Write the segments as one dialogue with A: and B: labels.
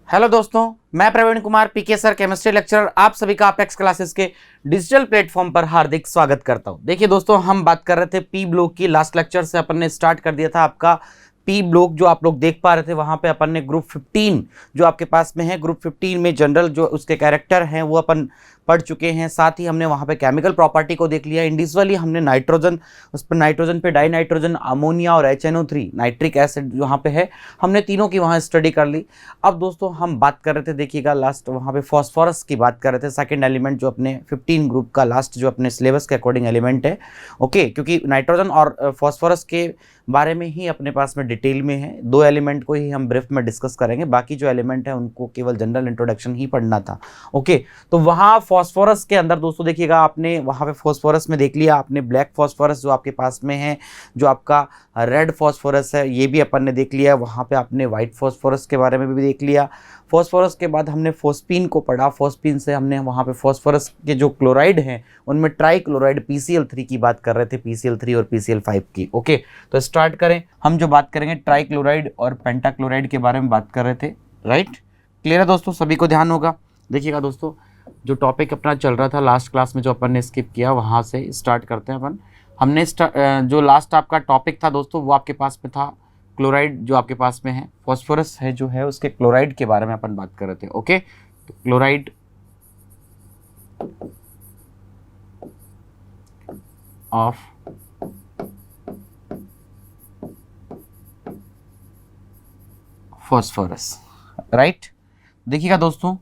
A: Hello दोस्तों, मैं Praveen Kumar PK sir chemistry lecturer आप सभी का अपेक्स क्लासेस के डिजिटल प्लेटफॉर्म पर हार्दिक स्वागत करता हूं। देखिए दोस्तों, हम बात कर रहे थे पी ब्लॉक की। लास्ट लेक्चर से अपन ने स्टार्ट कर दिया था आपका पी ब्लॉक। जो आप लोग देख पा रहे थे वहां पे अपन ने ग्रुप 15 जो आपके पास में है, ग्रुप 15 में जनरल जो उसके कैरेक्टर हैं वो अपन पढ़ चुके हैं। साथ ही हमने वहां पे केमिकल प्रॉपर्टी को देख लिया। इंडिविजुअली हमने नाइट्रोजन, उस पर नाइट्रोजन पे डाई नाइट्रोजन, अमोनिया और HNO3 नाइट्रिक एसिड वहां पे है, हमने तीनों की वहां स्टडी कर ली। अब दोस्तों हम बात कर रहे थे, देखिएगा लास्ट वहां पे फॉस्फोरस की बात कर रहे थे, सेकंड एलिमेंट जो अपने 15 ग्रुप का लास्ट जो अपने सिलेबस के अकॉर्डिंग एलिमेंट है। ओके, क्योंकि नाइट्रोजन और फॉस्फोरस के बारे में ही अपने पास में डिटेल में है, दो एलिमेंट को ही हम ब्रीफ में डिस्कस करेंगे, बाकी जो एलिमेंट है उनको केवल जनरल इंट्रोडक्शन ही पढ़ना था। ओके, तो वहाँ फॉस्फोरस के अंदर दोस्तों देखिएगा, आपने वहाँ पे फॉस्फोरस में देख लिया आपने ब्लैक फॉस्फोरस जो आपके पास में है, जो आपका रेड फॉस्फोरस है ये भी अपन ने देख लिया। वहाँ पे आपने वाइट फॉस्फोरस के बारे में भी देख लिया। फॉस्फोरस के बाद हमने फॉस्फीन को पढ़ा। फॉस्फीन से हमने वहाँ पे फॉस्फोरस के जो क्लोराइड हैं उनमें ट्राई क्लोराइड PCl3 की बात कर रहे थे, PCl3 और PCl5 की। ओके, तो स्टार्ट करें। हम जो बात करेंगे ट्राई क्लोराइड और पेंटाक्लोराइड के बारे में बात कर रहे थे। राइट, क्लियर है दोस्तों, सभी को ध्यान होगा। देखिएगा दोस्तों, जो टॉपिक अपना चल रहा था लास्ट क्लास में जो अपन ने स्किप किया वहाँ से स्टार्ट करते हैं अपन। हमने जो लास्ट आपका टॉपिक था दोस्तों वो आपके पास में था क्लोराइड जो आपके पास में है, फॉस्फोरस है जो है उसके क्लोराइड के बारे में अपन बात कर रहे थे। ओके, तो क्लोराइड ऑफ फॉस्फोरस। राइट, देखिएगा दोस्तों,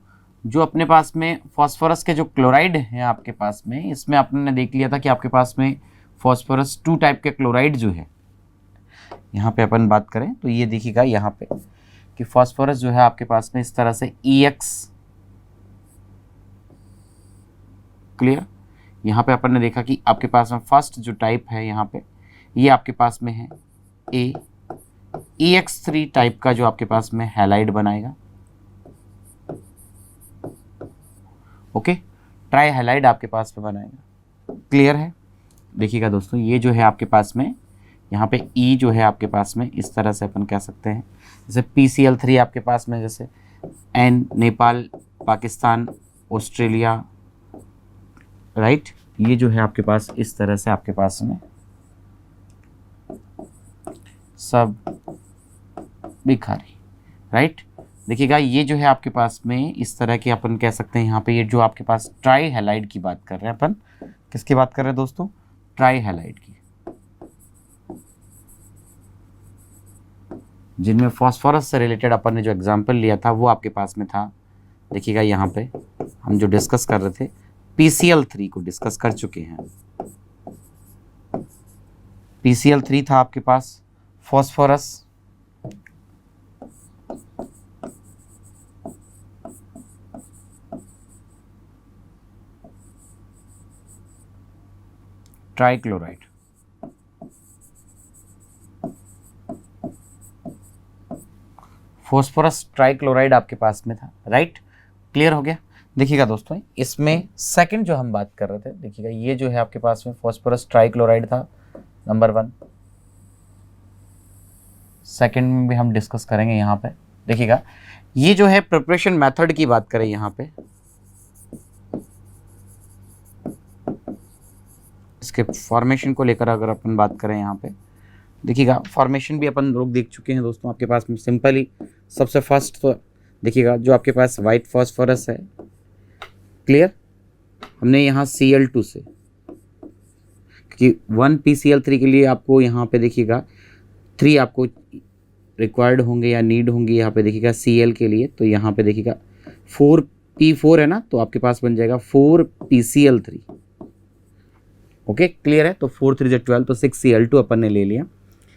A: जो अपने पास में फॉस्फोरस के जो क्लोराइड हैं आपके पास में, इसमें आपने देख लिया था कि आपके पास में फॉस्फोरस 2 टाइप के क्लोराइड जो है, यहाँ पे अपन बात करें तो ये देखिएगा यहाँ पे कि फॉस्फोरस जो है आपके पास में इस तरह से EX, क्लियर। यहाँ पे अपन ने देखा कि आपके पास में फर्स्ट जो टाइप है यहाँ पे ये आपके पास में है A, EX3 टाइप का जो आपके पास में हैलाइड बनाएगा। ओके, ट्राई हैलाइड आपके पास में बनाएगा। क्लियर है। देखिएगा दोस्तों, ये जो है आपके पास में यहाँ पे E जो है आपके पास में इस तरह से अपन कह सकते हैं, जैसे PCl3 आपके पास में, जैसे N Nepal, Pakistan, Australia. Right, ये जो है आपके पास इस तरह से आपके पास में सब बिखारी। राइट, देखिएगा ये जो है आपके पास में इस तरह के अपन कह सकते हैं यहाँ पे, ये जो आपके पास ट्राई हैलाइड की बात कर रहे हैं अपन, किसकी बात कर रहे हैं दोस्तों, ट्राई हैलाइड की, जिनमें फॉस्फोरस से रिलेटेड अपन ने जो एग्जांपल लिया था वो आपके पास में था। देखिएगा यहाँ पे हम जो डिस्कस कर रहे थे PCl3 को डिस्कस कर चुके हैं। PCl3 था आपके पास फॉस्फोरस, ट्राइक्लोराइड, फॉस्फोरस ट्राइक्लोराइड आपके पास में था। राइट, क्लियर हो गया। देखिएगा दोस्तों, इसमें सेकंड जो हम बात कर रहे थे, देखिएगा ये जो है आपके पास में फॉस्फोरस ट्राइक्लोराइड था नंबर 1। सेकंड में भी हम डिस्कस करेंगे यहाँ पे। देखिएगा ये जो है प्रिपरेशन मेथड की बात करें यहाँ पे, इसके फॉर्मेशन को लेकर अगर अपन बात करें यहाँ पे, देखिएगा फॉर्मेशन भी अपन लोग देख चुके हैं दोस्तों आपके पास में। सिंपली सबसे फर्स्ट तो देखिएगा जो आपके पास वाइट फॉस्फोरस है, क्लियर, हमने यहाँ Cl2 से, क्योंकि 1 PCl3 के लिए आपको यहाँ पे देखिएगा 3 आपको रिक्वायर्ड होंगे या नीड होंगे यहाँ पे देखिएगा Cl के लिए, तो यहाँ पे देखिएगा 4 P4 है ना, तो आपके पास बन जाएगा 4 PCl3। ओके, क्लियर है। तो 4 3 12, तो 6 Cl2 अपन ने ले लिया।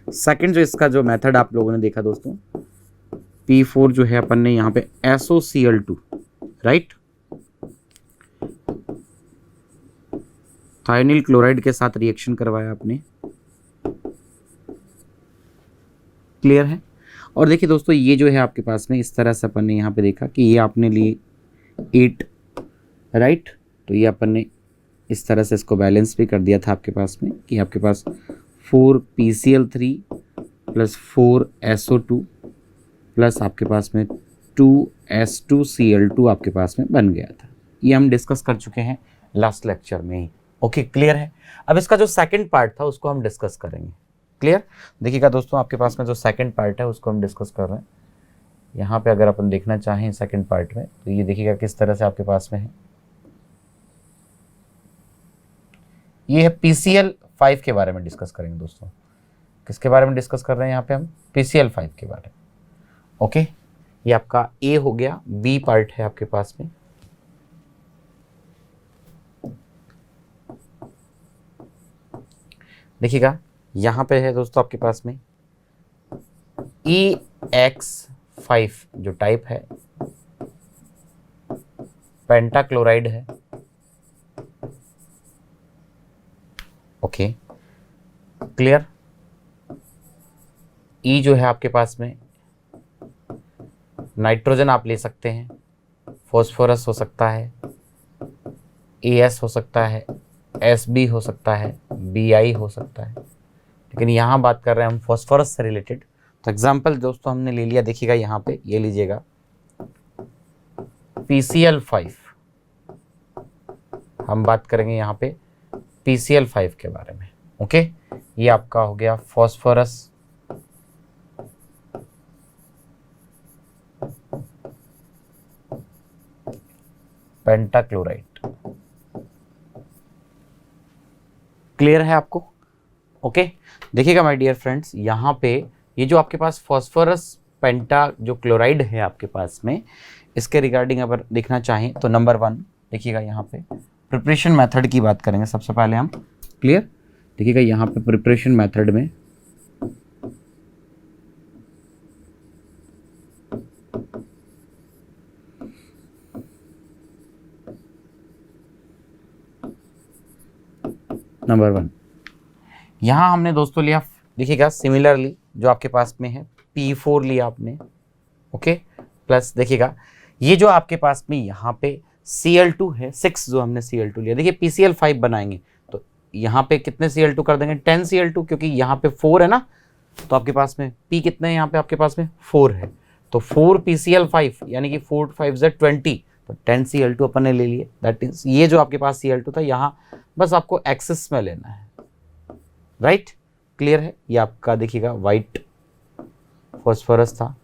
A: सेकंड जो इसका जो मेथड आप लोगों ने देखा दोस्तों, P4 जो है अपन ने यहाँ पे SOCl2, राइट, थायोनिल क्लोराइड के साथ रिएक्शन करवाया आपने। क्लियर है। और देखिए दोस्तों, ये जो है आपके पास में इस तरह से अपन ने यहाँ पे देखा कि ये आपने लिए 8, राइट, तो ये अपन ने इस तरह से इसको बैलेंस भी कर दिया था आपके पास में कि आपके पास 4 PCl3 प्लस 4 SO2 प्लस आपके पास में H2S2Cl2 आपके पास में बन गया था। ये हम डिस्कस कर चुके हैं लास्ट लेक्चर में ही। ओके, क्लियर है। अब इसका जो सेकंड पार्ट था उसको हम डिस्कस करेंगे। क्लियर। देखिएगा दोस्तों, आपके पास में जो सेकंड पार्ट है उसको हम डिस्कस कर रहे हैं। यहाँ पे अगर अपन देखना चाहें सेकंड पार्ट में, तो ये देखिएगा किस तरह से आपके पास में है। ये है PCl5 के बारे में डिस्कस करेंगे दोस्तों। किसके बारे में डिस्कस कर रहे हैं यहाँ पे हम? PCl5 के बारे में। ओके, ये आपका ए हो गया। बी पार्ट है आपके पास में, देखिएगा यहां पे है दोस्तों आपके पास में EX5 जो टाइप है, पेंटाक्लोराइड है। Okay, clear. ई जो है आपके पास में नाइट्रोजन आप ले सकते हैं, फॉस्फोरस हो सकता है, AS हो सकता है, SB हो सकता है, BI हो सकता है, लेकिन यहाँ बात कर रहे हैं हम फॉस्फोरस से रिलेटेड। तो एग्जाम्पल दोस्तों हमने ले लिया, देखिएगा यहाँ पे ये लीजिएगा PCl5। हम बात करेंगे यहाँ पे PCl5 के बारे में। ओके, ये आपका हो गया फॉस्फोरस, पेंटाक्लोराइड। क्लियर है आपको? ओके, देखिएगा माय डियर फ्रेंड्स, यहाँ पे ये जो आपके पास फॉस्फोरस पेंटा जो क्लोराइड है आपके पास में, इसके रिगार्डिंग अगर देखना चाहें तो नंबर 1 देखिएगा यहाँ पे प्रिपरेशन मेथड की बात करेंगे सबसे पहले हम। क्लियर। देखिएगा यहाँ पे प्रिपरेशन मेथड में नंबर 1 यहाँ हमने दोस्तों लिया, देखिएगा सिमिलरली जो आपके पास में है P4 लिया आपने। ओके, प्लस देखिएगा ये जो आपके पास में यहाँ पे Cl2 है 6, जो हमने Cl2 लिया। देखिए PCl5 बनाएंगे तो यहाँ पे कितने Cl2 कर देंगे? 10 Cl2, क्योंकि यहाँ पे 4 है ना, तो आपके पास में P कितने हैं? यहाँ पे आपके पास में 4 है, तो 4 PCl5 यानी कि 4 5 से 20, तो 10 Cl2 अपन ने ले लिए। दैट इज ये जो आपके पास Cl2 था यहाँ बस आपको एक्सेस में लेना है, राइट। क्लियर है। ये आपका देखिएगा वाइट फॉस्फोरस था,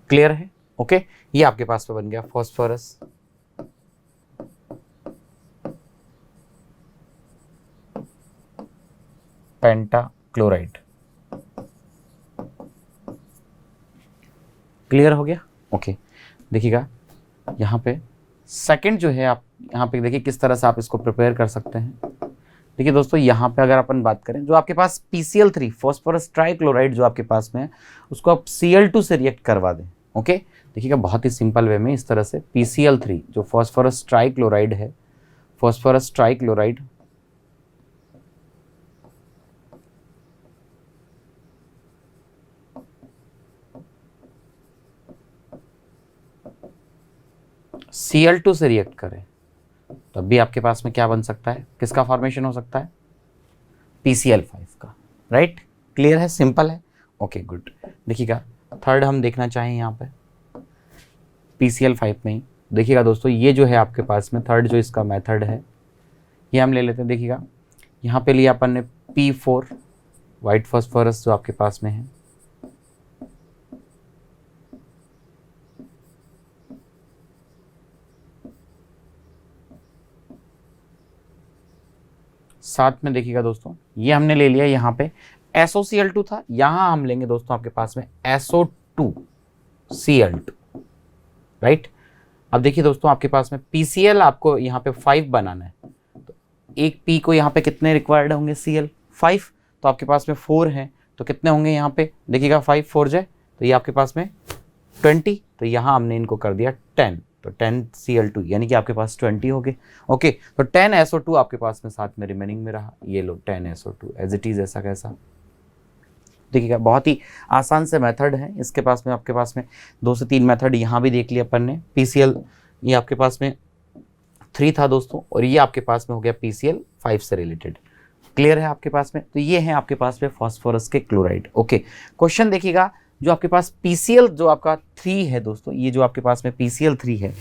A: क्लियर है। ओके, ये आपके पास में बन गया फॉस्फोरस, पेंटाक्लोराइड। क्लियर हो गया? ओके, देखिएगा यहाँ पे सेकंड जो है, आप यहाँ पे देखिए किस तरह से आप इसको प्रिपेयर कर सकते हैं। देखिए दोस्तों, यहाँ पे अगर अपन बात करें, जो आपके पास PCl3 फॉस्फोरस ट्राइक्लोराइड जो आपके पास में है, उसको आप Cl2 से रिएक्ट करवा दें। ओके, देखिएगा बहुत ही सिंपल वे में इस तरह से PCl3 जो फॉस्फोरस ट्राइक्लोराइड है, फॉस्फोरस ट्राइक्लोराइड Cl2 से रिएक्ट करें, तब भी आपके पास में क्या बन सकता है? किसका फॉर्मेशन हो सकता है? PCl5 का, राइट। क्लियर है, सिंपल है। Okay, good. देखिएगा थर्ड हम देखना चाहें यहाँ पे PCl5 में ही, देखिएगा दोस्तों ये जो है आपके पास में थर्ड जो इसका मेथड है, ये हम ले लेते हैं। देखिएगा यहाँ पे लिया अपन ने P4 वाइट फॉस्फोरस जो आपके पास में है, साथ में देखिएगा दोस्तों ये हमने ले लिया, यहाँ पे SOCl2 था, यहाँ हम लेंगे दोस्तों आपके पास में SO2Cl2, राइट। अब देखिए दोस्तों आपके पास में PCl आपको यहाँ पे 5 बनाना है, तो एक P को यहाँ पे कितने रिक्वायर्ड होंगे? Cl5, तो आपके पास में 4 हैं, तो कितने होंगे यहाँ पे? देखिएगा 5 4 जाए तो ये आपके पास में 20, तो यहाँ हमने इनको कर दिया 10, तो 10 Cl2 यानी कि आपके पास 20 हो गए। ओके, तो 10 SO2 आपके पास में साथ में रिमेनिंग में रहा, ये लो 10 SO2 एज इट इज, ऐसा कैसा। देखिएगा बहुत ही आसान से मेथड है, इसके पास में आपके पास में 2 से 3 मेथड यहाँ भी देख लिया अपन ने। PCl ये आपके पास में 3 था दोस्तों, और ये आपके पास में हो गया PCl5 से रिलेटेड। क्लियर है आपके पास में? तो ये है आपके पास में फास्फोरस के क्लोराइड। ओके, क्वेश्चन देखिएगा, जो आपके पास PCl जो आपका 3 है दोस्तों, ये जो आपके पास में PCl3 है,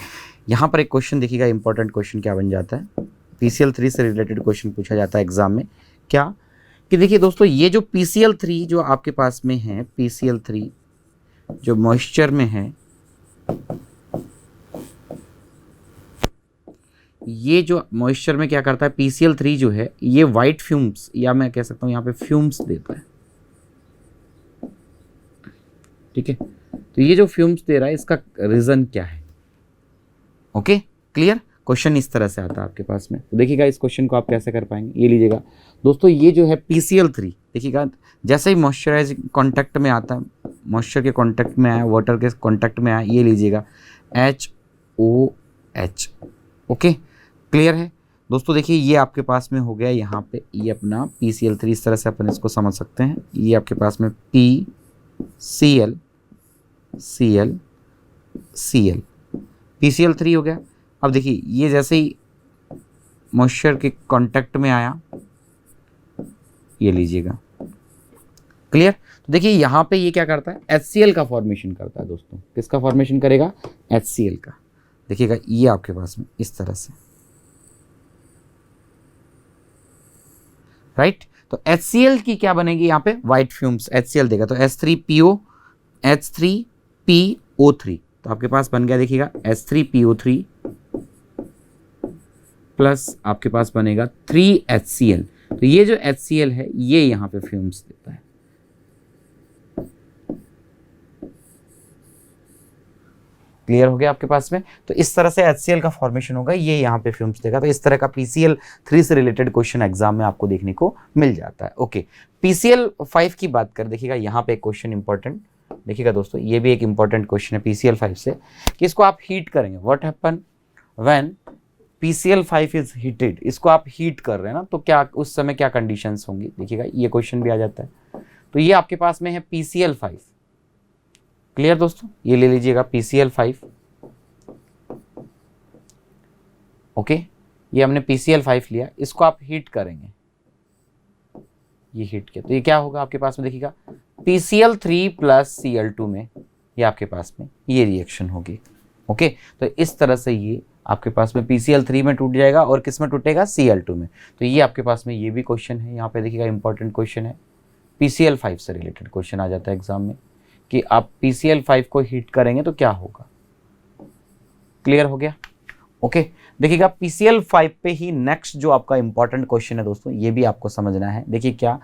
A: यहाँ पर एक क्वेश्चन देखिएगा, इंपॉर्टेंट क्वेश्चन क्या बन जाता है, PCl3 से रिलेटेड क्वेश्चन पूछा जाता है एग्जाम में। क्या कि देखिए दोस्तों, ये जो PCl3 जो आपके पास में है, PCl3 जो मॉइस्चर में है, ये जो मॉइस्चर में क्या करता है, PCl3 जो है ये वाइट फ्यूम्स, या मैं कह सकता हूं यहाँ पे फ्यूम्स देता है। ठीक है, तो ये जो फ्यूम्स दे रहा है इसका रीजन क्या है? Okay, clear? क्वेश्चन इस तरह से आता है आपके पास में। तो देखिएगा इस क्वेश्चन को आप कैसे कर पाएंगे, ये लीजिएगा दोस्तों, ये जो है PCl3, देखिएगा जैसे ही मॉइस्चराइज कांटेक्ट में आता है, मॉइस्चर के कांटेक्ट में आया, वाटर के कांटेक्ट में आया, ये लीजिएगा HOH। ओके, क्लियर है दोस्तों? देखिए ये आपके पास में हो गया यहाँ पे, ये अपना PCl3, इस तरह से अपन इसको समझ सकते हैं। ये आपके पास में PCl Cl Cl PCl3 हो गया। अब देखिए ये जैसे ही मॉइस्चर के कांटेक्ट में आया, ये लीजिएगा, क्लियर? तो देखिए यहाँ पे ये क्या करता है, HCl का फॉर्मेशन करता है दोस्तों। किसका फॉर्मेशन करेगा? HCl का। देखिएगा ये आपके पास में इस तरह से, राइट? तो HCl की क्या बनेगी यहाँ पे, व्हाइट फ्यूम्स HCl देगा, तो H3PO H3PO3, तो आपके पास बन गया, देखिएगा H3PO3 प्लस आपके पास बनेगा 3HCl। तो ये जो HCl है ये यहाँ पे फ्यूम्स देता है। क्लियर हो गया आपके पास में? तो इस तरह से HCl का फॉर्मेशन होगा, ये यहाँ पे फ्यूम्स देगा। तो इस तरह का PCl3 से रिलेटेड क्वेश्चन एग्जाम में आपको देखने को मिल जाता है। ओके, PCl5 की बात कर, देखिएगा यहाँ पे एक क्वेश्चन इंपॉर्टेंट, देखिएगा दोस्तों ये भी एक इंपॉर्टेंट क्वेश्चन है PCl5 से, कि इसको आप हीट करेंगे, what happen when PCl5 is heated, इसको आप हीट कर रहे हैं ना, तो क्या उस समय क्या कंडीशंस होंगी? देखिएगा ये क्वेश्चन भी आ जाता है। तो ये आपके पास में है PCl5, क्लियर दोस्तों? ये ले लीजिएगा PCl5। ओके, ये हमने PCl5 लिया, इसको आप हीट करेंगे, ये हीट किया, तो ये क्या होगा आपके पास में, देखिएगा PCl3 प्लस Cl2 में ये आपके पास में ये रिएक्शन होगी। ओके, तो इस तरह से ये आपके पास में PCl3 में टूट जाएगा, और किस में टूटेगा? Cl2 में। तो ये आपके पास में ये भी क्वेश्चन है, यहाँ पे देखिएगा इंपॉर्टेंट क्वेश्चन है, PCl5 से रिलेटेड क्वेश्चन आ जाता है एग्जाम में, कि आप PCl5 को हीट करेंगे तो क्या होगा। क्लियर हो गया? ओके, देखिएगा PCl5 पे ही नेक्स्ट जो आपका इंपॉर्टेंट क्वेश्चन है दोस्तों, ये भी आपको समझना है। देखिए क्या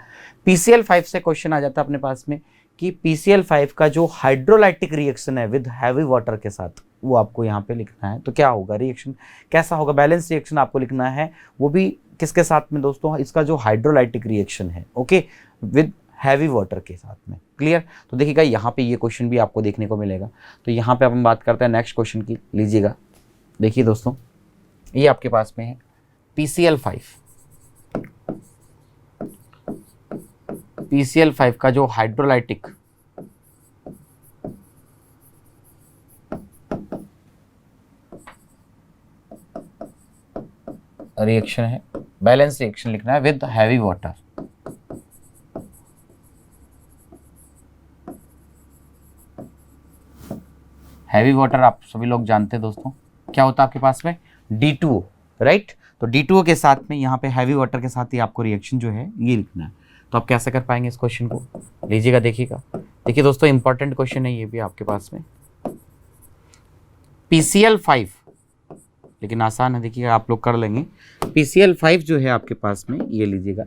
A: PCl5 से क्वेश्चन आ जाता है अपने पास में, कि PCl5 का जो हाइड्रोलाइटिक रिएक्शन है विद हैवी वाटर के साथ, वो आपको यहाँ पे लिखना है। तो क्या होगा, रिएक्शन कैसा होगा, बैलेंस रिएक्शन आपको लिखना है, वो भी किसके साथ में दोस्तों, इसका जो हाइड्रोलाइटिक रिएक्शन है, ओके, विद हैवी वाटर के साथ में। क्लियर? तो देखिएगा यहाँ पे ये क्वेश्चन भी आपको देखने को मिलेगा। तो यहाँ पे अपन बात करते हैं नेक्स्ट क्वेश्चन की, लीजिएगा, देखिए दोस्तों ये आपके पास में है PCl5 का जो हाइड्रोलाइटिक रिएक्शन है, बैलेंस रिएक्शन लिखना है with heavy water. Heavy water आप सभी लोग जानते हैं दोस्तों, क्या होता है आपके पास में, D2O, राइट? तो D2O के साथ में यहाँ पे हैवी वाटर के साथ ही आपको रिएक्शन जो है ये लिखना है। तो आप कैसे कर पाएंगे इस क्वेश्चन को, लीजिएगा, देखिएगा, देखिए दोस्तों इंपॉर्टेंट क्वेश्चन है ये भी आपके पास में, PCl5, लेकिन आसान है, देखिएगा आप लोग कर लेंगे। PCl5 जो है आपके पास में, ये लीजिएगा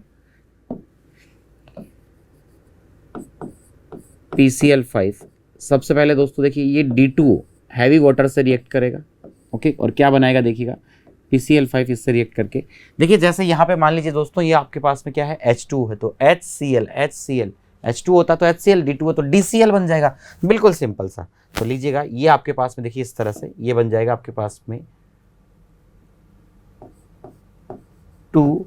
A: PCl5, सबसे पहले दोस्तों देखिए ये D2O हैवी वाटर से रिएक्ट करेगा, ओके, और क्या बनाएगा, देखिएगा PCl5 इससे रिएक्ट करके, देखिए जैसे यहाँ पे मान लीजिए दोस्तों ये आपके पास में क्या है, H2 है, तो HCl H2 होता तो HCl, D2O तो DCl बन जाएगा, बिल्कुल सिंपल सा। तो लीजिएगा ये आपके पास में देखिए इस तरह से ये बन जाएगा आपके पास में 2,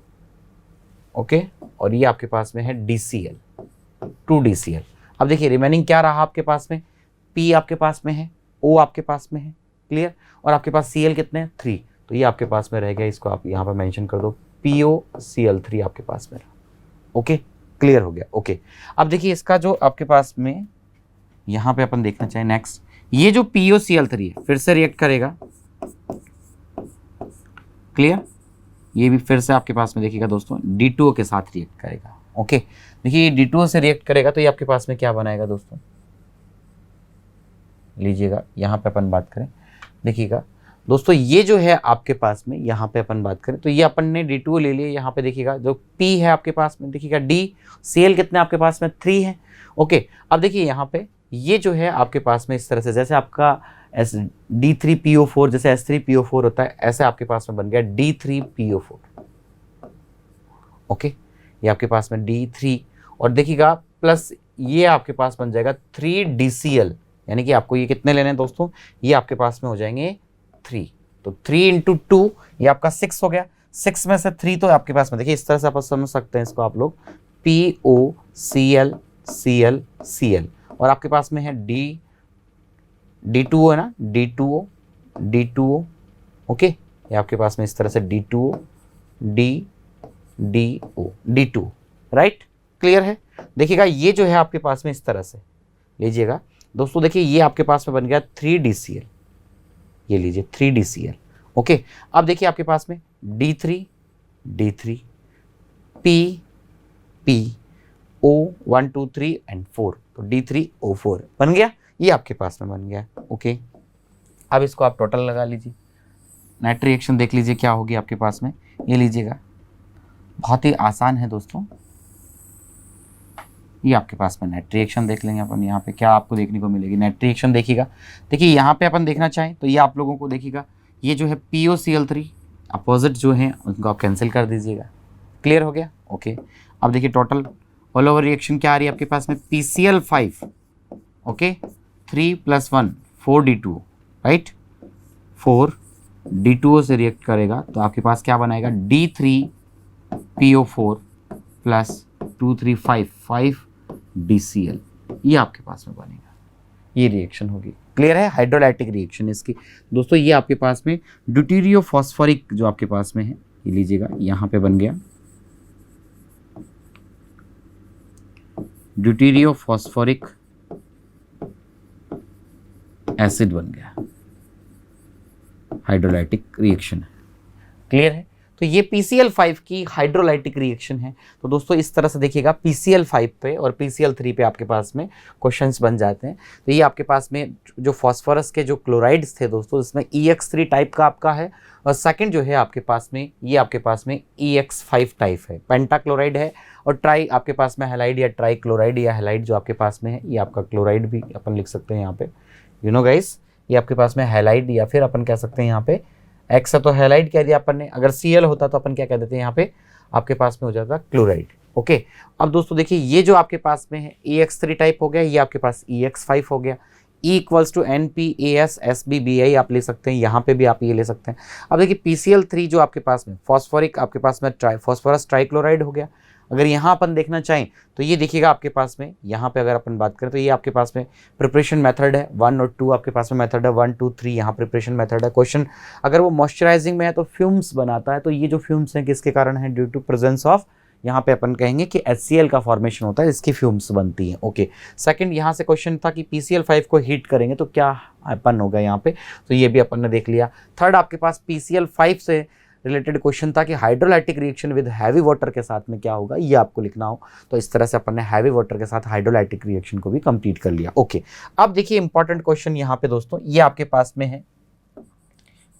A: ओके, और ये आपके पास में है DCl, 2DCl। अब देखिए रिमेनिंग क्या रहा आपके पास में, P आपके पास में है, O आपके पास में है, क्लियर, और आपके पास Cl कितने हैं, 3, तो ये आपके पास में रह गया, इसको आप यहाँ पर मेंशन कर दो, POCl3 आपके पास में रहा। ओके, क्लियर हो गया। ओके, अब देखिए इसका जो आपके पास में यहाँ पे अपन देखना चाहें नेक्स्ट, ये जो POCl3 है फिर से रिएक्ट करेगा, क्लियर, ये भी फिर से आपके पास में देखिएगा दोस्तों D2O के साथ रिएक्ट करेगा। ओके, देखिए ये D2O से रिएक्ट करेगा तो ये आपके पास में क्या बनाएगा दोस्तों, लीजिएगा यहाँ पे अपन बात करें, देखिएगा दोस्तों ये जो है आपके पास में यहाँ पे अपन बात करें तो ये अपन ने D2O ले लिया, यहाँ पे देखिएगा जो P है आपके पास में, देखिएगा DCl कितने आपके पास में 3 है। ओके, अब देखिए यहाँ पे ये जो है आपके पास में इस तरह से, जैसे आपका D3PO4 जैसे S3PO4 होता है, ऐसे आपके पास में बन गया D3PO4। ओके, ये आपके पास में D3 और देखिएगा प्लस ये आपके पास बन जाएगा 3DCl, यानी कि आपको ये कितने लेने हैं दोस्तों, ये आपके पास में हो जाएंगे 3, तो 3 × 2 ये आपका 6 हो गया, 6 में से 3 तो आपके पास में, देखिए इस तरह से आप समझ सकते हैं इसको आप लोग, POCl Cl Cl और आपके पास में है D2O है ना, D2O, ओके, ये आपके पास में इस तरह से D2O D2O, राइट, क्लियर है। देखिएगा ये जो है आपके पास में इस तरह से लीजिएगा दोस्तों, देखिए ये आपके पास में बन गया 3DCl, ये लीजिए 3DCl। ओके, अब देखिए आपके पास में D3 P O 1 2 3 एंड 4, तो D3O4 बन गया, ये आपके पास में बन गया। ओके, अब इसको आप टोटल लगा लीजिए, नेट रिएक्शन देख लीजिए क्या होगी आपके पास में, ये लीजिएगा बहुत ही आसान है दोस्तों, ये आपके पास में नेट रिएक्शन देख लेंगे अपन, यहाँ पे क्या आपको देखने को मिलेगी, नेट रिएक्शन देखिएगा, देखिए यहाँ पे अपन देखना चाहें तो ये आप लोगों को देखिएगा, ये जो है POCl3 अपोजिट जो है उनको आप कैंसिल कर दीजिएगा, क्लियर हो गया। ओके, अब देखिए टोटल ऑल ओवर रिएक्शन क्या आ रही है आपके पास में, PCl5, okay, 3 + 1 4D2, right, 4D2O से रिएक्ट करेगा तो आपके पास क्या बनाएगा, D3PO4 + 2 3 5 DCl, ये आपके पास में बनेगा, ये रिएक्शन होगी, क्लियर है, हाइड्रोलाइटिक रिएक्शन इसकी दोस्तों। ये आपके पास में ड्यूटेरियो फॉस्फोरिक जो आपके पास में है, ये लीजिएगा यहाँ पे बन गया ड्यूटेरियो फॉस्फोरिक एसिड बन गया, हाइड्रोलाइटिक रिएक्शन है, क्लियर है। तो ये PCl5 की हाइड्रोलाइटिक रिएक्शन है। तो दोस्तों इस तरह से देखिएगा PCl5 पे और PCl3 पे आपके पास में क्वेश्चंस बन जाते हैं। तो ये आपके पास में जो फॉस्फोरस के जो क्लोराइड्स थे दोस्तों, इसमें EX3 टाइप का आपका है और सेकंड जो है आपके पास में ये आपके पास में EX5 टाइप है, पेंटाक्लोराइड है और ट्राई आपके पास में हैलाइड या ट्राई क्लोराइड या हैलाइड जो आपके पास में है, ये आपका क्लोराइड भी अपन लिख सकते हैं यहाँ पे, यू नो गाइस, ये आपके पास में हैलाइड या फिर अपन कह सकते हैं यहाँ पे एक्स है तो हैलाइड कह दिया अपन ने, अगर Cl होता तो अपन क्या कह देते हैं यहाँ पे आपके पास में हो जाता क्लोराइड। ओके, अब दोस्तों देखिए ये जो आपके पास में है EX3 टाइप हो गया, ये आपके पास EX5 हो गया, E = NPAS आप ले सकते हैं, यहाँ पे भी आप ये ले सकते हैं। अब देखिए PCl3 जो आपके पास में फॉस्फोरिक आपके पास में फॉस्फोरस ट्राइक्लोराइड हो गया। अगर यहाँ अपन देखना चाहें तो ये देखिएगा आपके पास में यहाँ पे अगर अपन बात करें तो ये आपके पास में प्रिपरेशन मेथड है 1 और 2, आपके पास में मेथड है 1 2 3, यहाँ प्रिपरेशन मेथड है। क्वेश्चन अगर वो मॉइस्चराइजिंग में है तो फ्यूम्स बनाता है, तो ये जो फ्यूम्स हैं किसके कारण है, ड्यू टू प्रेजेंस ऑफ, यहाँ पे अपन कहेंगे कि HCl का फॉर्मेशन होता है, इसकी फ्यूम्स बनती हैं। ओके, सेकंड यहाँ से क्वेश्चन था कि PCl5 को हीट करेंगे तो क्या अपन होगा यहाँ पे, तो ये भी अपन ने देख लिया। थर्ड आपके पास PCl5 से रिलेटेड क्वेश्चन था कि hydrolytic reaction with heavy water के साथ में क्या होगा, ये आपको लिखना हो, तो इस तरह से अपन ने हैवी वाटर के साथ हाइड्रोलाइटिक रिएक्शन को भी कंप्लीट कर लिया। ओके, अब देखिए इंपॉर्टेंट क्वेश्चन यहाँ पे दोस्तों, ये आपके पास में है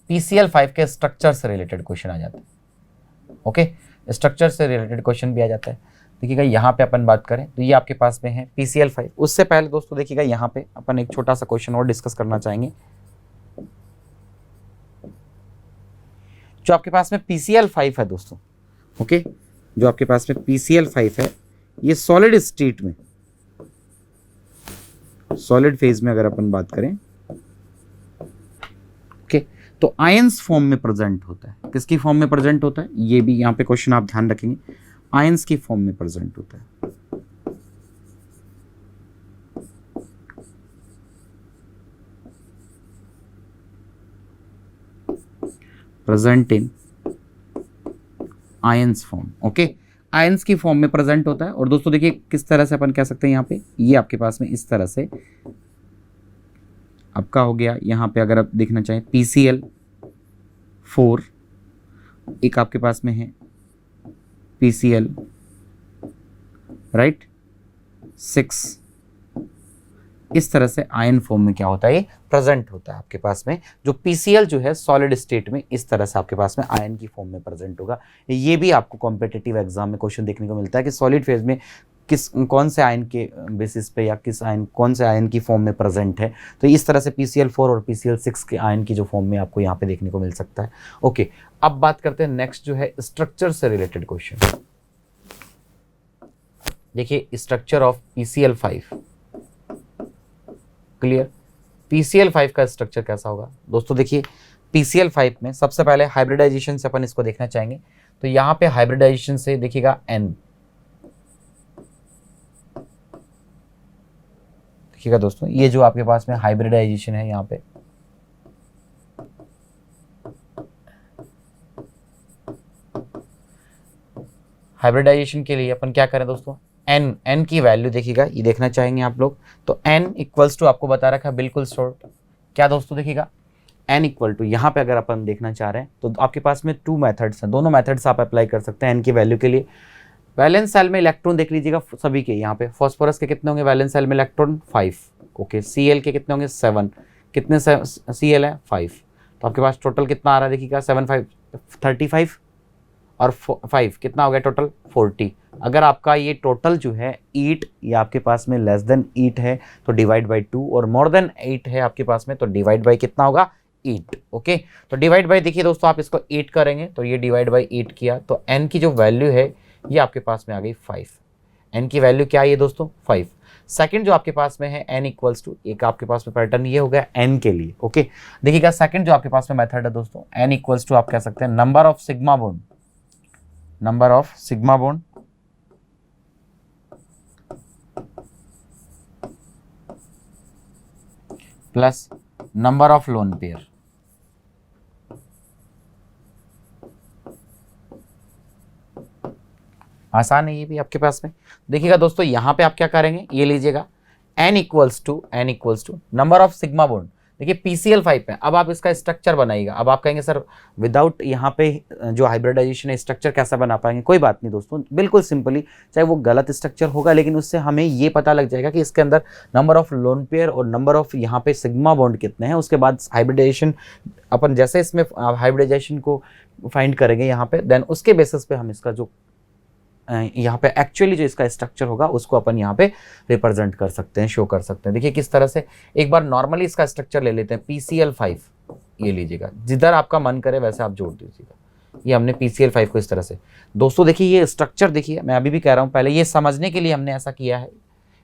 A: PCl5 के स्ट्रक्चर से रिलेटेड क्वेश्चन आ जाता है। ओके, स्ट्रक्चर से रिलेटेड क्वेश्चन भी आ जाता है। देखिएगा यहाँ पे अपन बात करें तो ये आपके पास में है PCl5। उससे पहले दोस्तों देखिएगा यहाँ पे अपन एक छोटा सा क्वेश्चन और डिस्कस करना चाहेंगे। जो आपके पास में PCl5 है दोस्तों, ओके, जो आपके पास में PCl5 है, ये सॉलिड स्टेट में, सॉलिड फेज में अगर अपन बात करें, ओके, तो आयंस फॉर्म में प्रेजेंट होता है। किसकी फॉर्म में प्रेजेंट होता है, ये भी यहाँ पे क्वेश्चन आप ध्यान रखेंगे, आयंस की फॉर्म में प्रेजेंट होता है। Present in ions form, okay, ions की फॉर्म में प्रेजेंट होता है। और दोस्तों देखिए किस तरह से अपन कह सकते हैं, यहाँ पे ये आपके पास में इस तरह से आपका हो गया। यहाँ पे अगर आप देखना चाहें PCl4, एक आपके पास में है PCl राइट 6, इस तरह से आयन फॉर्म में क्या होता है, ये प्रेजेंट होता है आपके पास में। जो PCl जो है सॉलिड स्टेट में इस तरह से आपके पास में आयन की फॉर्म में प्रेजेंट होगा। ये भी आपको कॉम्पिटिटिव एग्जाम में क्वेश्चन देखने को मिलता है कि सॉलिड फेज में कौन से आयन के बेसिस पे या कौन से आयन की फॉर्म में प्रेजेंट है। तो इस तरह से PCl4 और PCl6 के आयन की जो फॉर्म में आपको यहाँ पे देखने को मिल सकता है। ओके, अब बात करते हैं नेक्स्ट जो है स्ट्रक्चर से रिलेटेड क्वेश्चन। देखिए structure of PCl5, clear. PCl5 का स्ट्रक्चर कैसा होगा दोस्तों, देखिए PCl5 में सबसे पहले हाइब्रिडाइजेशन से अपन इसको देखना चाहेंगे। तो यहाँ पे हाइब्रिडाइजेशन से देखिएगा N, देखिएगा दोस्तों ये जो आपके पास में हाइब्रिडाइजेशन है यहाँ पे, हाइब्रिडाइजेशन के लिए अपन क्या करें दोस्तों, n की वैल्यू देखिएगा, ये देखना चाहेंगे आप लोग। तो n इक्वल्स टू आपको बता रखा है बिल्कुल शॉर्ट, क्या दोस्तों देखिएगा n इक्वल टू, यहाँ पे अगर अपन देखना चाह रहे हैं तो आपके पास में 2 मेथड्स हैं, दोनों मेथड्स आप अप्लाई कर सकते हैं n की वैल्यू के लिए। वैलेंस सेल में इलेक्ट्रॉन देख लीजिएगा सभी के, यहाँ पे फॉस्फोरस के कितने होंगे वैलेंस सेल में इलेक्ट्रॉन 5, ओके। Cl के कितने होंगे 7, कितने Cl है 5, तो आपके पास टोटल कितना आ रहा है देखिएगा 7 5 35 और 5 कितना हो गया टोटल 40। अगर आपका ये टोटल जो है 8 या आपके पास में लेस देन 8 है तो डिवाइड बाई 2, और मोर देन 8 है आपके पास में तो डिवाइड बाई कितना होगा 8, ओके। तो डिवाइड बाई देखिए दोस्तों आप इसको 8 करेंगे तो ये डिवाइड बाई 8 किया, तो n की जो वैल्यू है ये आपके पास में आ गई 5। n की वैल्यू क्या है ये दोस्तों 5। सेकंड जो आपके पास में है n इक्वल्स टू, एक आपके पास में पैटर्न ये हो गया n के लिए, ओके। देखिएगा सेकंड जो आपके पास में मेथड है दोस्तों, n इक्वल्स टू आप कह सकते हैं number of sigma bond, number of sigma bond plus number of lone pair, आसान है ये भी आपके पास में। देखिएगा दोस्तों यहाँ पे आप क्या करेंगे, ये लीजिएगा n equals to number of sigma bond. देखिए PCl5 में अब आप इसका स्ट्रक्चर बनाइएगा। अब आप कहेंगे सर विदाउट यहाँ पे जो हाइब्रिडाइजेशन है स्ट्रक्चर कैसा बना पाएंगे, कोई बात नहीं दोस्तों, बिल्कुल सिंपली, चाहे वो गलत स्ट्रक्चर होगा लेकिन उससे हमें ये पता लग जाएगा कि इसके अंदर नंबर ऑफ लोन पेयर और नंबर ऑफ यहाँ पे सिग्मा बॉन्ड कितने हैं। उसके बाद हाइब्रिडाइजेशन अपन जैसे इसमें हाइब्रिडाइजेशन को फाइंड करेंगे यहाँ पे, देन उसके बेसिस पे हम इसका जो यहाँ पे एक्चुअली जो इसका स्ट्रक्चर होगा उसको अपन यहाँ पे रिप्रेजेंट कर सकते हैं, शो कर सकते हैं। देखिए किस तरह से, एक बार नॉर्मली इसका स्ट्रक्चर ले लेते हैं PCl5, ये लीजिएगा, जिधर आपका मन करे वैसे आप जोड़ दीजिएगा। ये हमने PCl5 को इस तरह से, दोस्तों देखिए ये स्ट्रक्चर देखिए, मैं अभी भी कह रहा हूँ, पहले ये समझने के लिए हमने ऐसा किया है।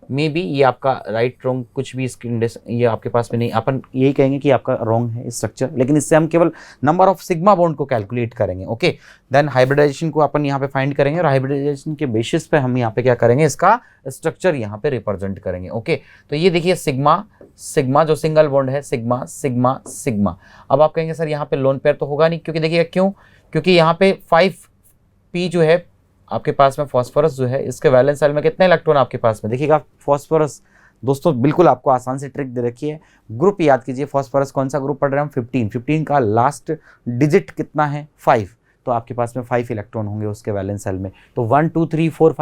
A: मे बी ये आपका राइट रॉन्ग कुछ भी इसकी ये आपके पास में नहीं, अपन यही कहेंगे कि आपका रॉन्ग है स्ट्रक्चर, लेकिन इससे हम केवल नंबर ऑफ सिग्मा बॉन्ड को कैलकुलेट करेंगे, ओके। देन हाइब्रिडाइजेशन को अपन यहाँ पे फाइंड करेंगे और हाइब्रिडाइजेशन के बेसिस पे हम यहाँ पे क्या करेंगे, इसका स्ट्रक्चर यहाँ पे रिप्रेजेंट करेंगे, ओके। तो ये देखिए सिग्मा जो सिंगल बॉन्ड है, सिग्मा सिग्मा सिग्मा। अब आप कहेंगे सर यहाँ पे लोन पेयर तो होगा नहीं, क्योंकि देखिए क्यों, क्योंकि यहाँ पे 5p जो है आपके पास में फॉस्फोरस जो है, इसके वैलेंस सेल में कितने इलेक्ट्रॉन आपके पास में, देखिएगा फॉस्फोरस दोस्तों बिल्कुल आपको आसान से ट्रिक दे रखी है, ग्रुप याद कीजिए। फॉस्फोरस कौन सा ग्रुप पढ़ रहे हैं हम, 15 का लास्ट डिजिट कितना है 5, तो आपके पास में 5 इलेक्ट्रॉन होंगे उसके वैलेंस सेल में। तो 1 2 3 4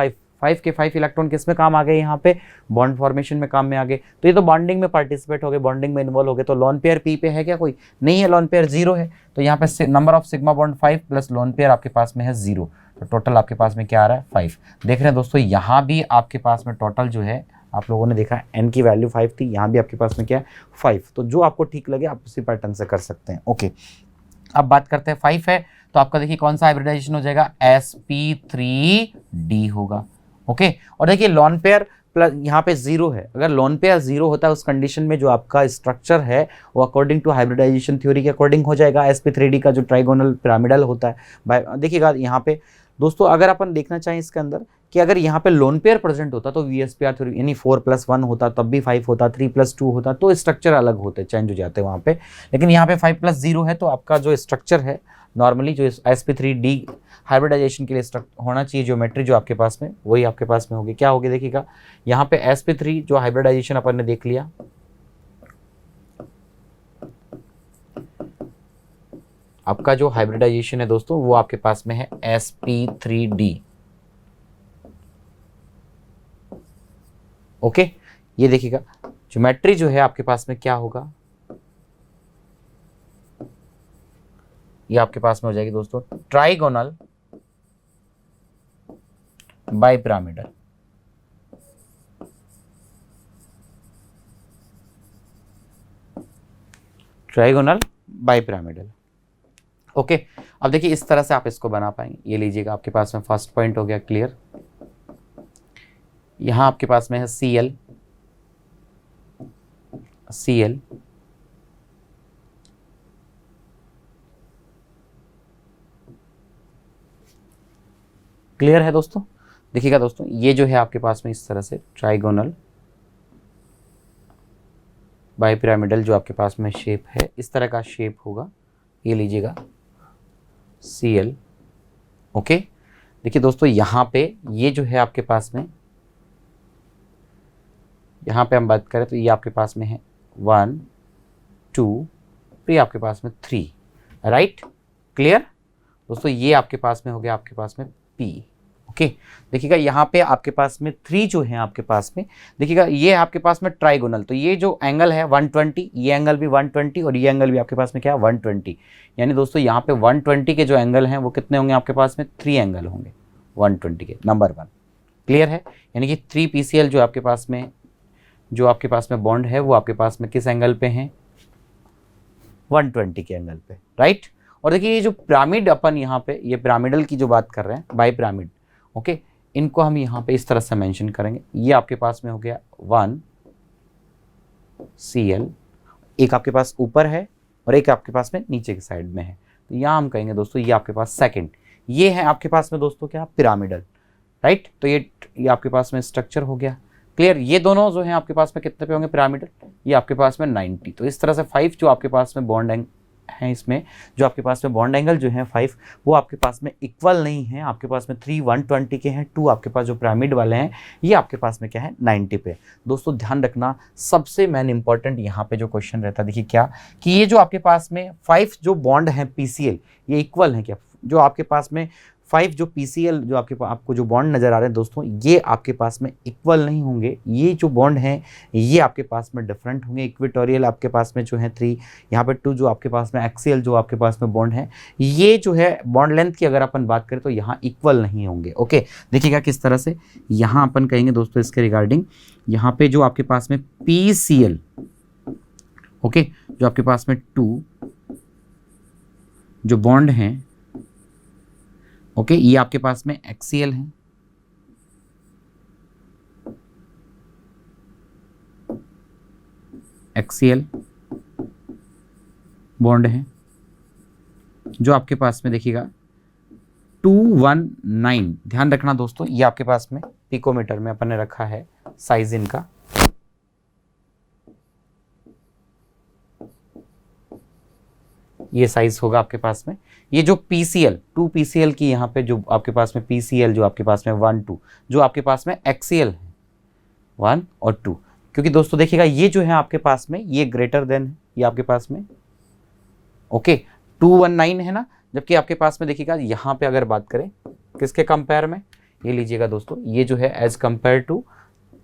A: 5 के 5 इलेक्ट्रॉन किस में काम आ गए, यहाँ पे बॉन्ड फॉर्मेशन में काम में आ गए। तो ये तो बॉन्डिंग में पार्टिसिपेट हो गए, बॉन्डिंग में इन्वॉल्व हो गए। तो लोन पेयर P पे है क्या, कोई नहीं है, लोन पेयर 0 है। तो यहाँ पे number of sigma bond 5 plus lone pair आपके पास में है 0, तो टोटल आपके पास में क्या आ रहा है 5। देख रहे हैं दोस्तों यहाँ भी आपके पास में टोटल जो है, आप लोगों ने देखा n की वैल्यू 5 थी, यहाँ भी आपके पास में क्या है 5। तो जो आपको ठीक लगे आप उसी पैटर्न से कर सकते हैं, ओके। अब बात करते हैं 5 है तो आपका देखिए कौन सा हाइब्रिडाइजेशन हो जाएगा, sp3d होगा, ओके। और देखिए लोन पेयर प्लस यहाँ पे 0 है, अगर लोन पेयर 0 होता है उस कंडीशन में जो आपका स्ट्रक्चर है वो अकॉर्डिंग टू हाइब्रिडाइजेशन थ्योरी के अकॉर्डिंग हो जाएगा sp3d का जो ट्राइगोनल पिरामिडल होता है। देखिएगा यहाँ पे दोस्तों अगर अपन देखना चाहें इसके अंदर कि अगर यहाँ पे लोन पेयर प्रेजेंट होता तो VSPR थ्योरी यानी 4+1 होता, तब भी 5 होता, 3+2 होता, तो स्ट्रक्चर अलग होते, चेंज हो जाते वहाँ पे। लेकिन यहाँ पे 5+0 है तो आपका जो स्ट्रक्चर है नॉर्मली जो sp3d हाइब्रिडाइजेशन के लिए होना चाहिए ज्योमेट्री जो आपके पास में, वही आपके पास में होगी। क्या होगी देखिएगा, यहाँ पे sp3 जो हाइब्रिडाइजेशन अपन ने देख लिया, आपका जो हाइब्रिडाइजेशन है दोस्तों वो आपके पास में है sp3d। ओके, ये देखिएगा ज्योमेट्री जो है आपके पास में क्या होगा, ये आपके पास में हो जाएगी दोस्तों trigonal bipyramidal. Trigonal bipyramidal. Okay, अब देखिए इस तरह से आप इसको बना पाएंगे। ये लीजिएगा आपके पास में फर्स्ट पॉइंट हो गया क्लियर। यहां आपके पास में है Cl, Cl, क्लियर है दोस्तों। देखिएगा दोस्तों ये जो है आपके पास में इस तरह से ट्राइगोनल बाइपिरामिडल जो आपके पास में शेप है, इस तरह का शेप होगा। ये लीजिएगा Cl। ओके, देखिए दोस्तों यहाँ पे ये जो है आपके पास में, यहाँ पे हम बात करें तो ये आपके पास में है 1 2, तो ये आपके पास में 3, राइट, क्लियर दोस्तों। ये आपके पास में हो गया आपके पास में P। ओके, देखिएगा यहाँ पे आपके पास में 3 जो है आपके पास में, देखिएगा ये आपके पास में ट्राइगोनल, तो ये जो एंगल है 120, ये एंगल भी 120 और ये एंगल भी आपके पास में क्या है 120। यानी दोस्तों यहाँ पे 120 के जो एंगल हैं वो कितने होंगे आपके पास में, 3 एंगल होंगे 120 के, नंबर 1, क्लियर है। यानी कि 3 PCl जो आपके पास में, जो आपके पास में बॉन्ड है वो आपके पास में किस एंगल पे है, 120 के एंगल पे, राइट। और देखिए ये जो पिरामिड अपन यहाँ पे, ये पिरामिडल की जो बात कर रहे हैं, बाई पिरामिड, ओके, इनको हम यहाँ पे इस तरह से मेंशन करेंगे। ये आपके पास में हो गया 1 Cl, एक आपके पास ऊपर है और एक आपके पास में नीचे की साइड में है, तो यहाँ हम कहेंगे दोस्तों ये आपके पास सेकंड, ये है आपके पास में दोस्तों क्या, पिरामिडल, राइट। तो ये आपके पास में स्ट्रक्चर हो गया, क्लियर। ये दोनों जो है आपके पास में कितने पे होंगे पिरामिडल, ये आपके पास में 90। तो इस तरह से 5 जो आपके पास में बॉन्ड हैं, इसमें जो आपके पास में बॉन्ड एंगल जो है 5, वो आपके पास में इक्वल नहीं है। आपके पास में 3 120 के हैं, 2 आपके पास जो पिरामिड वाले हैं ये आपके पास में क्या है 90 पे। दोस्तों ध्यान रखना, सबसे मेन इंपॉर्टेंट यहाँ पे जो क्वेश्चन रहता है, देखिए क्या कि ये जो आपके पास में 5 जो बॉन्ड हैं PCl, ये इक्वल है क्या, जो आपके पास में 5 जो PCl जो आपको जो बॉन्ड नज़र आ रहे हैं दोस्तों, ये आपके पास में इक्वल नहीं होंगे। ये जो बॉन्ड हैं ये आपके पास में डिफरेंट होंगे। इक्वेटोरियल आपके पास में जो है 3, यहाँ पे 2 जो आपके पास में एक्सियल जो आपके पास में बॉन्ड है, ये जो है बॉन्ड लेंथ की अगर अपन बात करें तो यहाँ इक्वल नहीं होंगे। ओके, देखिएगा किस तरह से यहाँ अपन कहेंगे दोस्तों इसके रिगार्डिंग, यहाँ पे जो आपके पास में PCl, ओके, जो आपके पास में 2 जो बॉन्ड हैं, ओके, ये आपके पास में एक्सियल है, एक्सियल बॉन्ड है, जो आपके पास में देखिएगा 219। ध्यान रखना दोस्तों, ये आपके पास में पिकोमीटर में अपन ने रखा है साइज इनका, ये साइज होगा आपके पास में। ये जो PCl 2 PCl की यहाँ पे जो आपके पास में PCl जो आपके पास में 1 2 जो आपके पास में एक्सियल है 1 और 2, क्योंकि दोस्तों देखिएगा ये जो है आपके पास में ये ग्रेटर देन है, ये आपके पास में ओके 219 है ना, जबकि आपके पास में देखिएगा यहाँ पे अगर बात करें किसके कंपेयर में, ये लीजिएगा दोस्तों ये जो है एज कंपेयर टू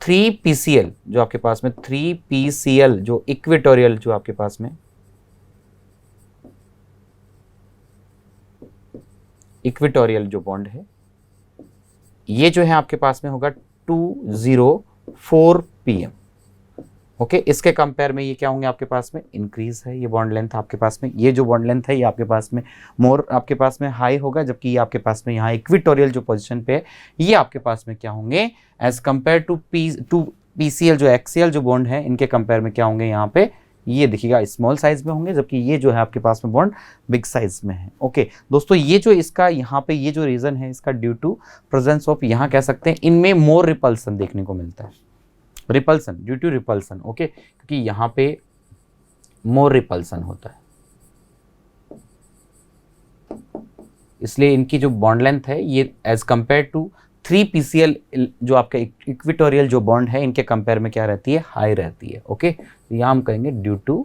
A: 3 PCl जो आपके पास में 3 PCl जो इक्वेटोरियल जो आपके पास में इक्वेटोरियल जो बॉन्ड है, ये जो है आपके पास में होगा 204 PM। ओके, इसके कंपेयर में ये क्या होंगे आपके पास में इंक्रीज है, ये बॉन्ड लेंथ आपके पास में, ये जो बॉन्ड लेंथ है ये आपके पास में मोर आपके पास में हाई होगा, जबकि ये आपके पास में यहाँ इक्वेटोरियल जो पोजीशन पे है ये आपके पास में क्या होंगे एज कंपेयर टू PCl जो एक्सियल जो बॉन्ड है, इनके कंपेयर में क्या होंगे यहाँ पे, ये देखिएगा स्मॉल साइज में होंगे, जबकि ये जो है आपके पास में बॉन्ड बिग साइज में है। ओके दोस्तों, ये जो इसका यहाँ पे ये जो रीजन है इसका ड्यू टू प्रेजेंस ऑफ, यहाँ कह सकते हैं इनमें मोर रिपल्सन देखने को मिलता है, repulsion due to repulsion, okay, क्योंकि यहाँ पे मोर रिपल्सन होता है। इसलिए इनकी जो बॉन्ड लेंथ है ये एज कंपेयर टू 3 PCl जो आपका इक्विटोरियल जो बॉन्ड है इनके कंपेयर में क्या रहती है, हाई रहती है। ओके, तो यहाँ हम कहेंगे due to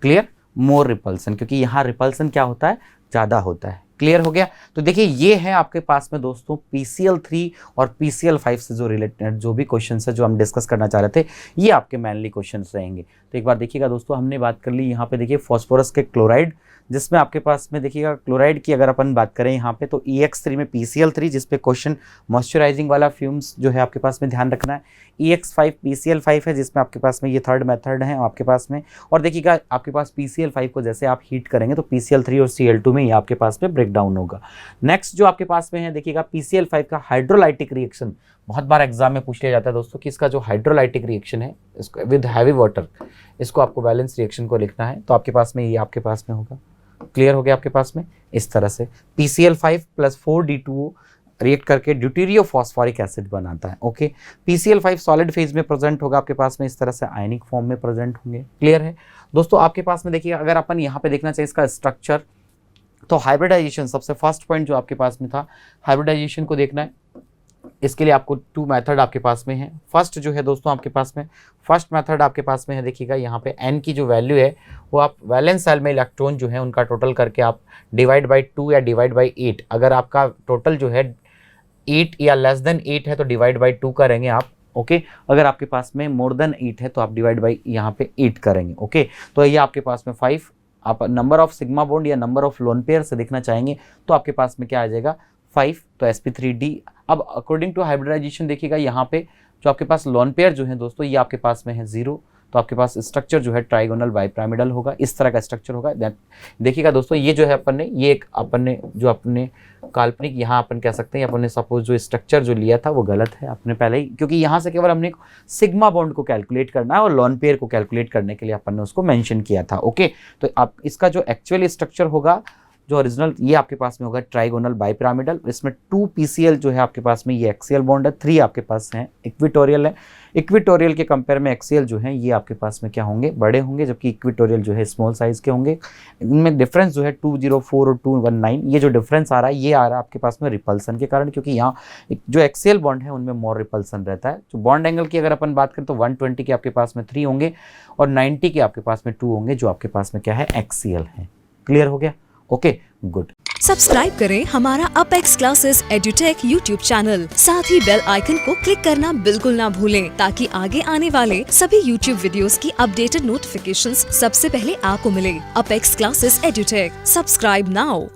A: clear more repulsion, क्योंकि यहाँ रिपल्सन क्या होता है, ज़्यादा होता है। क्लियर हो गया। तो देखिए ये है आपके पास में दोस्तों PCl3 और PCl5 से जो रिलेटेड जो भी क्वेश्चन है जो हम डिस्कस करना चाह रहे थे, ये आपके मेनली क्वेश्चन रहेंगे। तो एक बार देखिएगा दोस्तों, हमने बात कर ली यहाँ पे देखिए फॉस्फोरस के क्लोराइड, जिसमें आपके पास में देखिएगा क्लोराइड की अगर अपन बात करें यहाँ पे तो EX3 में PCl3, जिसपे क्वेश्चन मॉइस्चराइजिंग वाला फ्यूम्स जो है आपके पास में ध्यान रखना है। EX5 PCl5 है, जिसमें आपके पास में ये थर्ड मेथड है आपके पास में। और देखिएगा आपके पास PCl5 को जैसे आप हीट करेंगे तो PCl3 और Cl2 में ये आपके पास में ब्रेक डाउन होगा। नेक्स्ट जो आपके पास में है देखिएगा PCl5 का हाइड्रोलाइटिक रिएक्शन, बहुत बार एग्जाम में पूछ लिया जाता है दोस्तों कि इसका जो हाइड्रोलाइटिक रिएक्शन है इसको विद हैवी वाटर, इसको आपको बैलेंस रिएक्शन को लिखना है, तो आपके पास में ये आपके पास में होगा। क्लियर हो गया आपके पास में। इस तरह से PCl5 + 4D2O रिएक्ट करके ड्यूटेरियो फॉस्फोरिक एसिड बनाता है। ओके, PCl5 सॉलिड फेज में प्रेजेंट होगा आपके पास में, इस तरह से आयनिक फॉर्म में प्रेजेंट होंगे। क्लियर है दोस्तों। आपके पास में देखिए अगर अपन यहाँ पे देखना चाहिए इसका स्ट्रक्चर, तो हाइब्रिडाइजेशन सबसे फर्स्ट पॉइंट जो आपके पास में था, हाइब्रिडाइजेशन को देखना है। इसके लिए आपको 2 मेथड आपके पास में है। फर्स्ट जो है दोस्तों आपके पास में फर्स्ट मेथड आपके पास में है, देखिएगा यहाँ पे n की जो वैल्यू है वो आप वैलेंस सेल में इलेक्ट्रॉन जो है उनका टोटल करके आप डिवाइड बाई 2 या डिवाइड बाई 8, अगर आपका टोटल जो है 8 या लेस देन 8 है तो डिवाइड बाई 2 करेंगे आप। ओके, अगर आपके पास में मोर देन 8 है तो आप डिवाइड बाई यहाँ पे 8 करेंगे। ओके, तो ये आपके पास में 5, आप नंबर ऑफ सिग्मा बॉन्ड या नंबर ऑफ लोन पेयर से देखना चाहेंगे तो आपके पास में क्या आ जाएगा 5, तो sp3d। अब अकॉर्डिंग टू हाइब्रिडाइजेशन देखिएगा यहाँ पे जो आपके पास लोन पेयर जो है दोस्तों ये आपके पास में है 0, तो आपके पास स्ट्रक्चर जो है ट्राइगोनल बाइपिरामिडल होगा, इस तरह का स्ट्रक्चर होगा। देखिएगा दोस्तों ये जो है अपन ने ये एक अपन ने जो अपने काल्पनिक यहाँ अपन कह सकते हैं अपन ने सपोज जो स्ट्रक्चर जो लिया था वो गलत है अपने पहले ही, क्योंकि यहाँ से केवल हमने सिग्मा बॉन्ड को कैलकुलेट करना है और लोन पेयर को कैलकुलेट करने के लिए अपन ने उसको मेंशन किया था। ओके, तो आप इसका जो एक्चुअल स्ट्रक्चर होगा जो ओरिजिनल ये आपके पास में होगा ट्राइगोनल बाइपिरामिडल, इसमें 2 PCl जो है आपके पास में ये एक्सियल बॉन्ड है, 3 आपके पास हैं इक्विटोरियल है। इक्विटोरियल के कंपेयर में एक्सियल जो है ये आपके पास में क्या होंगे, बड़े होंगे, जबकि इक्विटोरियल जो है स्मॉल साइज के होंगे। इनमें डिफरेंस जो है 204 और 219, ये जो डिफरेंस आ रहा है ये आ रहा है आपके पास में रिपल्सन के कारण, क्योंकि यहाँ जो एक्सियल बॉन्ड है उनमें मोर रिपल्सन रहता है। जो बॉन्ड एंगल की अगर अपन बात करें तो 120 के आपके पास में 3 होंगे और 90 के आपके पास में 2 होंगे, जो आपके पास में क्या है एक्सियल है। क्लियर हो गया। Okay, good.
B: सब्सक्राइब करें हमारा apex classes edutech YouTube channel, साथ ही बेल आइकन को क्लिक करना बिल्कुल ना भूलें ताकि आगे आने वाले सभी यूट्यूब वीडियोस की अपडेटेड नोटिफिकेशंस सबसे पहले आपको मिले। Apex classes edutech, subscribe now.